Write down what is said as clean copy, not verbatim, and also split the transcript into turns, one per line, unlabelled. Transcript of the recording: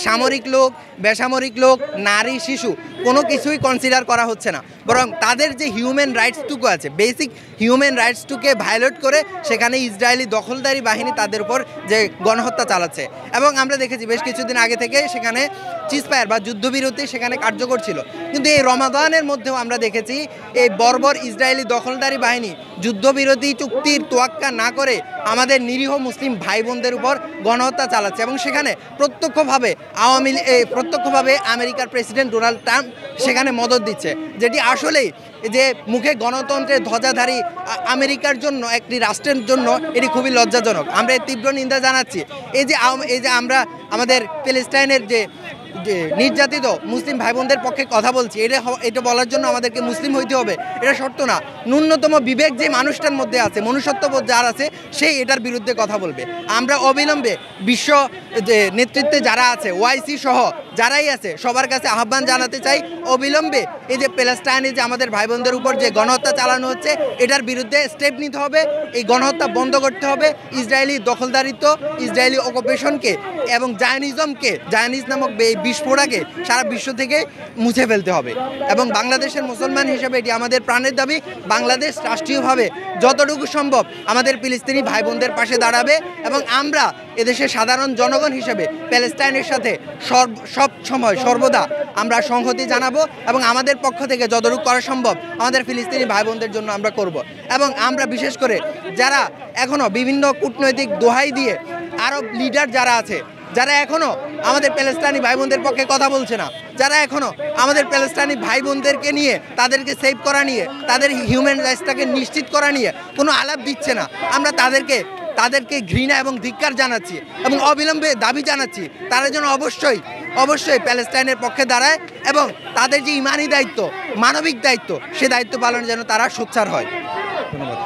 সামরিক লোক, বেসামরিক লোক, নারী, শিশু কোনো কিছুই কনসিডার করা হচ্ছে না, বরং তাদের যে হিউম্যান রাইটসটুকু আছে, বেসিক হিউম্যান রাইটসটুকে ভায়োলেট করে সেখানে ইসরায়েলি দখলদারি বাহিনী তাদের উপর যে গণহত্যা চালাচ্ছে। এবং আমরা দেখেছি বেশ কিছুদিন আগে থেকে সেখানে চিজফায়ার বা যুদ্ধবিরতি সেখানে কার্যকর ছিল, কিন্তু এই রমাদানের মধ্যেও আমরা দেখেছি এই বর্বর ইসরায়েলি দখলদারি বাহিনী যুদ্ধবিরতি চুক্তির তোয়াক্কা না করে আমাদের নিরীহ মুসলিম ভাই বোনদের উপর গণহত্যা চালাচ্ছে। এবং সেখানে প্রত্যক্ষভাবে আমেরিকার প্রেসিডেন্ট ডোনাল্ড ট্রাম্প সেখানে মদত দিচ্ছে, যেটি আসলেই যে মুখে গণতন্ত্রের ধ্বজাধারী আমেরিকার জন্য, একটি রাষ্ট্রের জন্য এটি খুবই লজ্জাজনক। আমরা এর তীব্র নিন্দা জানাচ্ছি। এই যে আমরা আমাদের প্যালেস্টাইনের যে নির্যাতিত মুসলিম ভাই বোনদের পক্ষে কথা বলছি, এটা বলার জন্য আমাদেরকে মুসলিম হইতে হবে এটা শর্ত না। ন্যূনতম বিবেক যে মানুষটার মধ্যে আছে, মনুষ্যত্ববোধ যার আছে, সেই এটার বিরুদ্ধে কথা বলবে। আমরা অবিলম্বে বিশ্ব যে নেতৃত্বে যারা আছে, ওআইসি সহ যারাই আছে, সবার কাছে আহ্বান জানাতে চাই অবিলম্বে এই যে প্যালেস্টাইনে যে আমাদের ভাই বোনদের উপর যে গণহত্যা চালানো হচ্ছে এটার বিরুদ্ধে স্টেপ নিতে হবে। এই গণহত্যা বন্ধ করতে হবে। ইসরায়েলি দখলদারিত্ব, ইসরায়েলি অকুপেশনকে এবং জায়নিজ নামক এই বিস্ফোরণকে সারা বিশ্ব থেকে মুছে ফেলতে হবে। এবং বাংলাদেশের মুসলমান হিসেবে এটি আমাদের প্রাণের দাবি, বাংলাদেশ রাষ্ট্রীয়ভাবে যতটুকু সম্ভব আমাদের ফিলিস্তিনি ভাই বোনদের পাশে দাঁড়াবে। এবং আমরা এদেশের সাধারণ জনগণ হিসেবে প্যালেস্টাইনের সাথে সব সময় সর্বদা আমরা সংহতি জানাবো এবং আমাদের পক্ষ থেকে যতটুকু করা সম্ভব আমাদের ফিলিস্তিনি ভাই বোনদের জন্য আমরা করব। এবং আমরা বিশেষ করে যারা এখনও বিভিন্ন কূটনৈতিক দোহাই দিয়ে আরব লিডার যারা আছে, যারা এখনও আমাদের প্যালেস্টাইনি ভাই বোনদের পক্ষে কথা বলছে না, যারা এখনও আমাদের প্যালেস্টাইনি ভাই বোনদেরকে নিয়ে, তাদেরকে সেভ করা নিয়ে, তাদের হিউম্যান রাইটসটাকে নিশ্চিত করা নিয়ে কোনো আলাপ দিচ্ছে না, আমরা তাদেরকে ঘৃণা এবং ধিক্কার জানাচ্ছি এবং অবিলম্বে দাবি জানাচ্ছি তারা যেন অবশ্যই প্যালেস্টাইনের পক্ষে দাঁড়ায় এবং তাদের যে ইমানি দায়িত্ব, মানবিক দায়িত্ব, সে দায়িত্ব পালনে যেন তারা সোচ্চার হয়। ধন্যবাদ।